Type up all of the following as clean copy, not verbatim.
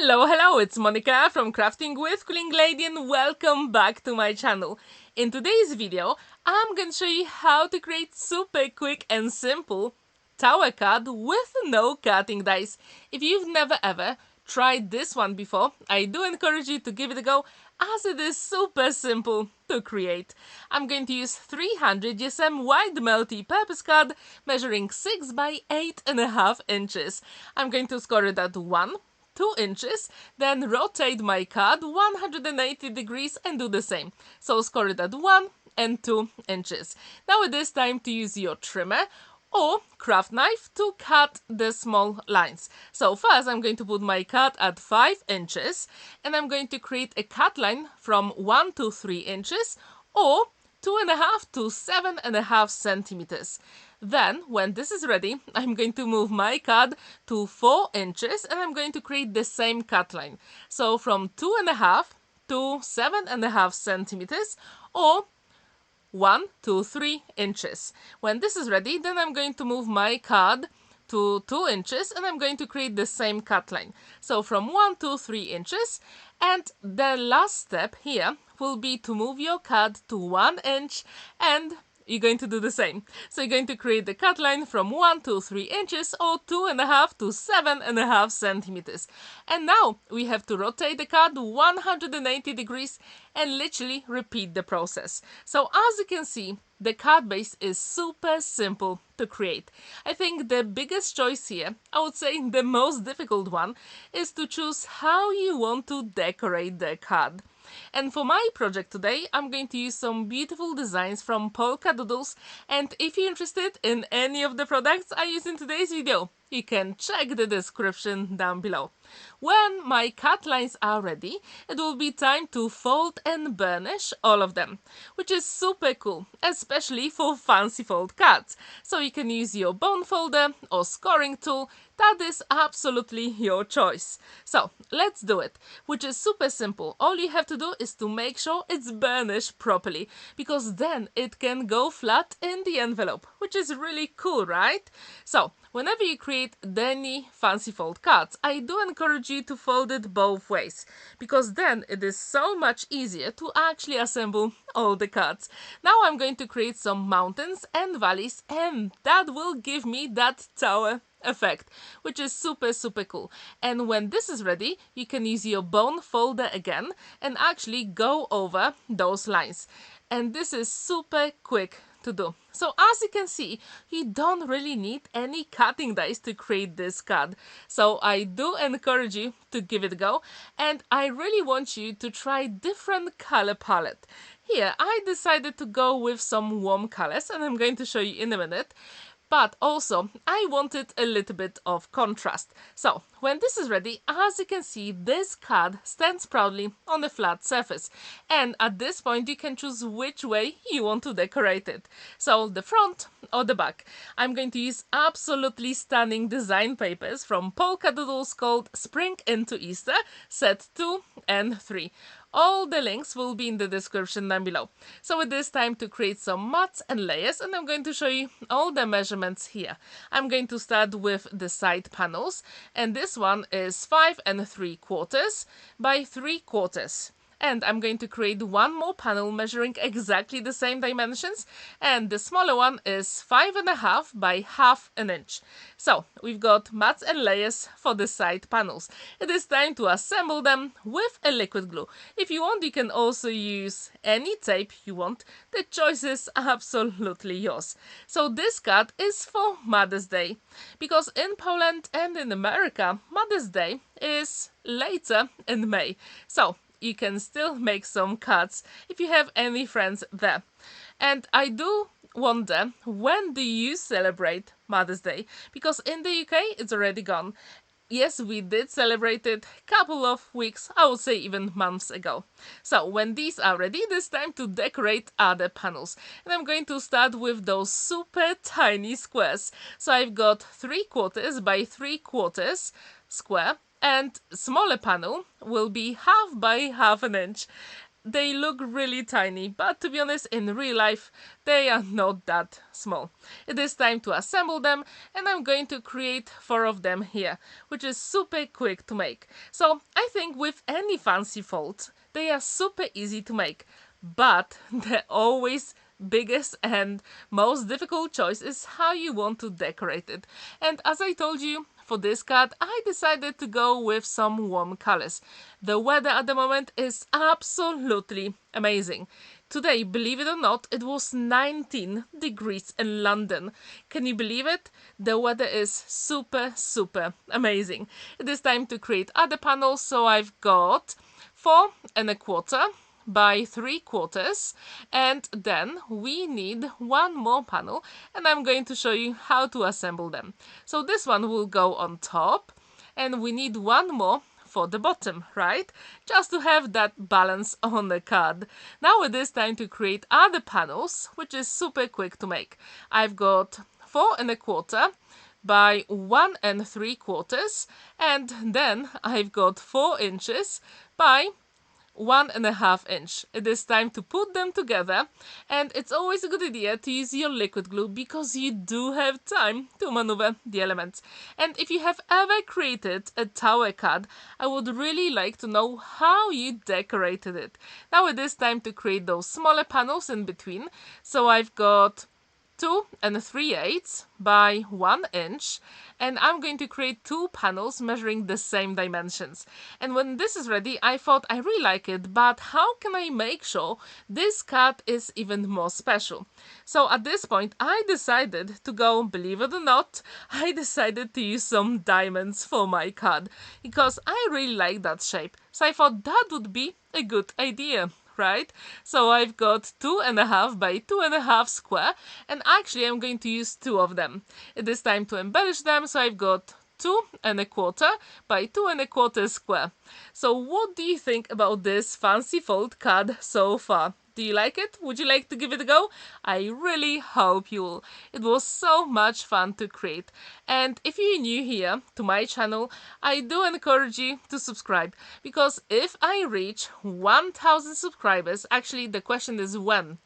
Hello, it's Monica from Crafting with Quilling Lady and welcome back to my channel. In today's video, I'm going to show you how to create super quick and simple tower card with no cutting dice. If you've never ever tried this one before, I do encourage you to give it a go as it is super simple to create. I'm going to use 300 GSM wide multi-purpose card measuring 6 by 8.5 inches. I'm going to score it at 2 inches, then rotate my card 180 degrees and do the same. So score it at 1 and 2 inches. Now it is time to use your trimmer or craft knife to cut the small lines. So first I'm going to put my card at 5 inches and I'm going to create a cut line from 1 to 3 inches or 2.5 to 7.5 centimeters. Then, when this is ready, I'm going to move my card to 4 inches and I'm going to create the same cut line. So from 2.5 to 7.5 centimeters or 1 to 3 inches. When this is ready, then I'm going to move my card to 2 inches and I'm going to create the same cut line. So from 1 to 3 inches, and the last step here will be to move your card to 1 inch and you're going to do the same. So you're going to create the cut line from 1 to 3 inches or 2.5 to 7.5 centimeters. And now we have to rotate the card 180 degrees and literally repeat the process. So as you can see, the card base is super simple to create. I think the biggest choice here, I would say the most difficult one, is to choose how you want to decorate the card. And for my project today, I'm going to use some beautiful designs from Polkadoodles, and if you're interested in any of the products I use in today's video, you can check the description down below. When my cut lines are ready, it will be time to fold and burnish all of them, which is super cool, especially for fancy fold cards. So you can use your bone folder or scoring tool. That is absolutely your choice. So let's do it, which is super simple. All you have to do is to make sure it's burnished properly, because then it can go flat in the envelope, which is really cool, right? So whenever you create any fancy fold cards, I do encourage you to fold it both ways, because then it is so much easier to actually assemble all the cards. Now I'm going to create some mountains and valleys, and that will give me that tower effect, which is super cool. And when this is ready, you can use your bone folder again and actually go over those lines. And this is super quick to do. So as you can see, you don't really need any cutting dice to create this card. So I do encourage you to give it a go, and I really want you to try different color palette. Here I decided to go with some warm colors, and I'm going to show you in a minute. But also, I wanted a little bit of contrast. So, when this is ready, as you can see, this card stands proudly on a flat surface. And at this point, you can choose which way you want to decorate it. So, the front or the back. I'm going to use absolutely stunning design papers from Polkadoodles called Spring into Easter, set 2 and 3. All the links will be in the description down below. So it is time to create some mats and layers, and I'm going to show you all the measurements here. I'm going to start with the side panels, and this one is 5 3/4 by 3/4. And I'm going to create one more panel measuring exactly the same dimensions, and the smaller one is 5.5 by 1/2 inch. So we've got mats and layers for the side panels. It is time to assemble them with a liquid glue. If you want, you can also use any tape you want. The choice is absolutely yours. So this card is for Mother's Day, because in Poland and in America, Mother's Day is later in May. So you can still make some cards if you have any friends there. And I do wonder, when do you celebrate Mother's Day? Because in the UK it's already gone. Yes, we did celebrate it a couple of weeks, I would say even months ago. So when these are ready, it is time to decorate other panels. And I'm going to start with those super tiny squares. So I've got 3/4 by 3/4 square, and smaller panel will be 1/2 by 1/2 inch. they look really tiny, but to be honest, in real life, they are not that small. It is time to assemble them, and I'm going to create 4 of them here, which is super quick to make. So I think with any fancy fold, they are super easy to make, but the always biggest and most difficult choice is how you want to decorate it. And as I told you, for this card, I decided to go with some warm colors. The weather at the moment is absolutely amazing. Today, believe it or not, it was 19 degrees in London. Can you believe it? The weather is super, super amazing. It is time to create other panels, so I've got 4¼ by 3/4, and then we need one more panel, and I'm going to show you how to assemble them. So this one will go on top, and we need one more for the bottom, right? Just to have that balance on the card. Now it is time to create other panels, which is super quick to make. I've got 4¼ by 1¾ and then I've got 4 inches by 1½ inch. It is time to put them together, and it's always a good idea to use your liquid glue because you do have time to maneuver the elements. And if you have ever created a tower card, I would really like to know how you decorated it. Now it is time to create those smaller panels in between. So I've got 2�3/8 by 1 inch, and I'm going to create 2 panels measuring the same dimensions. And when this is ready, I thought I really like it, but how can I make sure this card is even more special? So at this point, I decided to go, believe it or not, I decided to use some diamonds for my card because I really like that shape. So I thought that would be a good idea. Right? So I've got 2½ by 2½ square, and actually I'm going to use 2 of them. It is time to embellish them, so I've got 2¼ by 2¼ square. So what do you think about this fancy fold card so far? Do you like it? Would you like to give it a go? I really hope you will. It was so much fun to create. And if you're new here to my channel, I do encourage you to subscribe, because if I reach 1000 subscribers, actually the question is when,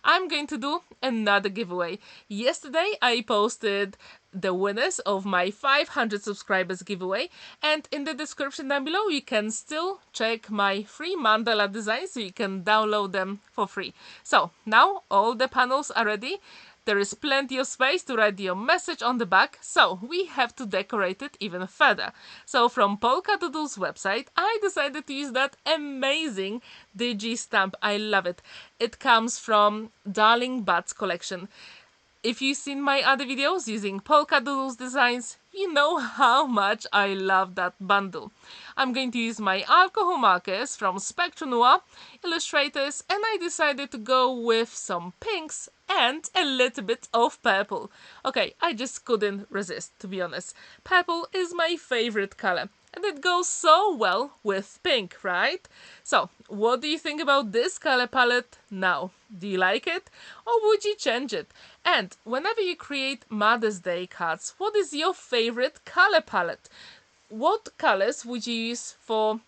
I'm going to do another giveaway. Yesterday I posted the winners of my 500 subscribers giveaway, and in the description down below you can still check my free mandala designs, so you can download them for free. So now all the panels are ready. There is plenty of space to write your message on the back, so we have to decorate it even further. So from Polkadoodles website, I decided to use that amazing digi stamp. I love it. It comes from Darling Bats collection. If you've seen my other videos using Polkadoodles Designs, you know how much I love that bundle. I'm going to use my alcohol markers from Noir, Illustrators, and I decided to go with some pinks and a little bit of purple. Okay, I just couldn't resist, to be honest. Purple is my favorite color, and it goes so well with pink, right? So, what do you think about this color palette now? Do you like it? Or would you change it? And whenever you create Mother's Day cards, what is your favorite color palette? What colors would you use for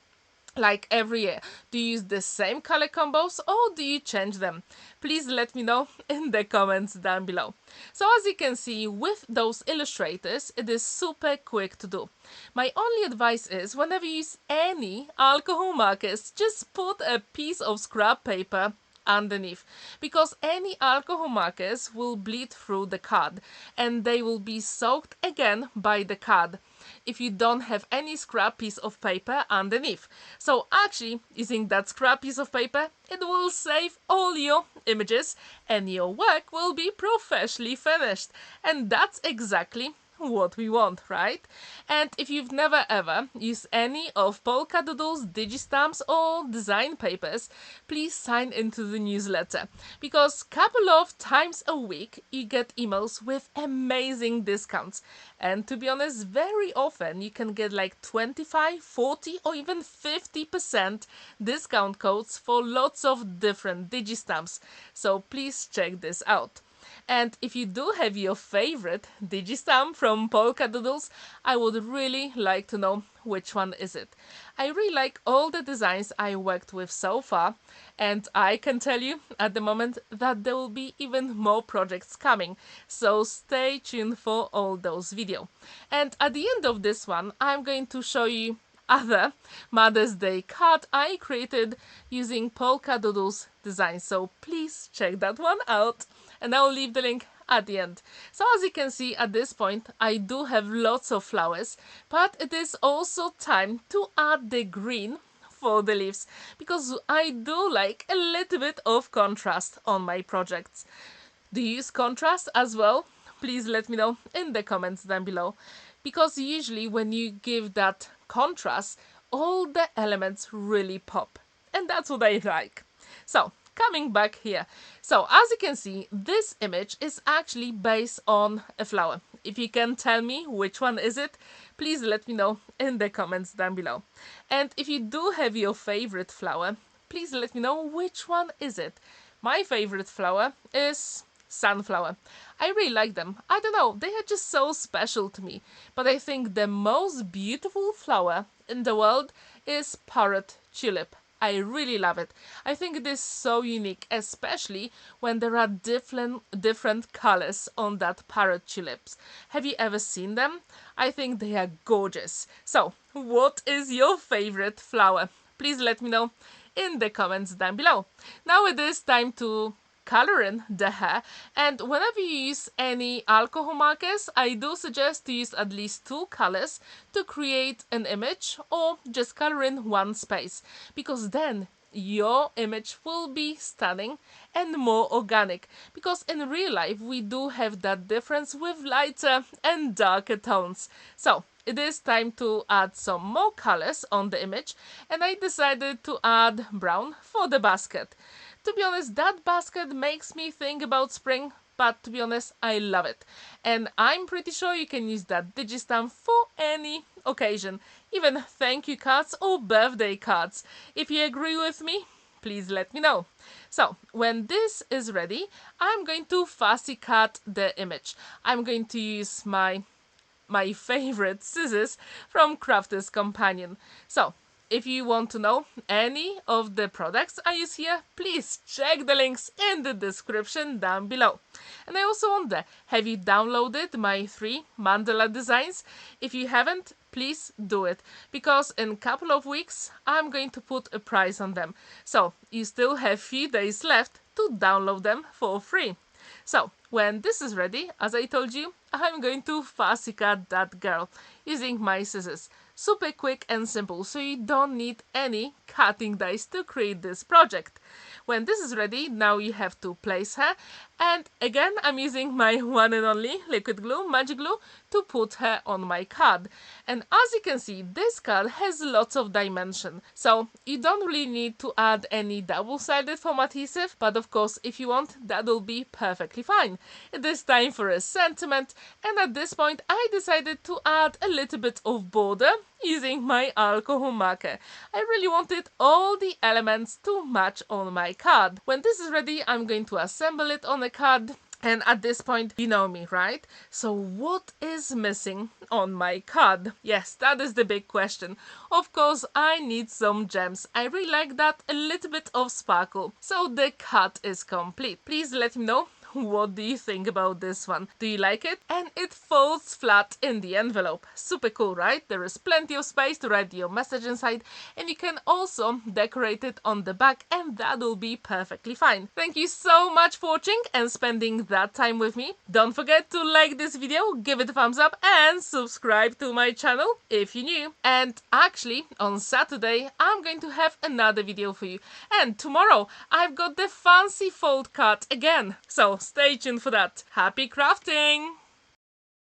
like every year? Do you use the same color combos or do you change them? Please let me know in the comments down below. So as you can see, with those illustrators, it is super quick to do. My only advice is whenever you use any alcohol markers, just put a piece of scrap paper underneath, because any alcohol markers will bleed through the card and they will be soaked again by the card if you don't have any scrap piece of paper underneath. So actually using that scrap piece of paper, it will save all your images and your work will be professionally finished, and that's exactly what we want, right? And if you've never ever used any of Polkadoodles digistamps or design papers, please sign into the newsletter, because couple of times a week you get emails with amazing discounts, and to be honest, very often you can get like 25, 40 or even 50% discount codes for lots of different digistamps. So please check this out. And if you do have your favorite digistamp from Polkadoodles, I would really like to know which one is it. I really like all the designs I worked with so far, and I can tell you at the moment that there will be even more projects coming, so stay tuned for all those videos. And at the end of this one, I'm going to show you other Mother's Day card I created using Polkadoodles Design, so please check that one out, and I'll leave the link at the end. So as you can see at this point, I do have lots of flowers, but it is also time to add the green for the leaves, because I do like a little bit of contrast on my projects. Do you use contrast as well? Please let me know in the comments down below, because usually when you give that contrast, all the elements really pop, and that's what I like. So coming back here, so as you can see, this image is actually based on a flower. If you can tell me which one is it, please let me know in the comments down below. And if you do have your favorite flower, please let me know which one is it. My favorite flower is sunflower. I really like them. I don't know, they are just so special to me. But I think the most beautiful flower in the world is parrot tulip. I really love it. I think it is so unique, especially when there are different colors on that parrot tulips. Have you ever seen them? I think they are gorgeous. So, what is your favorite flower? Please let me know in the comments down below. Now it is time to color in the hair, and whenever you use any alcohol markers, I do suggest to use at least 2 colors to create an image, or just color in one space, because then your image will be stunning and more organic, because in real life we do have that difference with lighter and darker tones. So it is time to add some more colors on the image, and I decided to add brown for the basket. To be honest, that basket makes me think about spring, but to be honest, I love it. And I'm pretty sure you can use that digistamp for any occasion, even thank you cards or birthday cards. If you agree with me, please let me know. So, when this is ready, I'm going to fussy cut the image. I'm going to use my favorite scissors from Crafter's Companion. So, if you want to know any of the products I use here, please check the links in the description down below. And I also wonder, have you downloaded my 3 mandala designs? If you haven't, please do it, because in a couple of weeks I'm going to put a price on them. So you still have few days left to download them for free. So when this is ready, as I told you, I'm going to fussy cut that girl using my scissors. Super quick and simple, so you don't need any cutting dice to create this project. When this is ready, now you have to place her, and again I'm using my one and only liquid glue, magic glue, to put her on my card. And as you can see, this card has lots of dimension, so you don't really need to add any double-sided foam adhesive, but of course if you want, that will be perfectly fine. It is time for a sentiment, and at this point I decided to add a little bit of border using my alcohol marker. I really wanted all the elements to match on my card. When this is ready, I'm going to assemble it on the card. And at this point, you know me, right? So what is missing on my card? Yes, that is the big question. Of course, I need some gems. I really like that, a little bit of sparkle. So the cut is complete. Please let me know, what do you think about this one? Do you like it? And it folds flat in the envelope. Super cool, right? There is plenty of space to write your message inside, and you can also decorate it on the back, and that will be perfectly fine. Thank you so much for watching and spending that time with me. Don't forget to like this video, give it a thumbs up, and subscribe to my channel if you're new. And actually, on Saturday, I'm going to have another video for you. And tomorrow, I've got the fancy fold card again. So stay tuned for that. Happy crafting!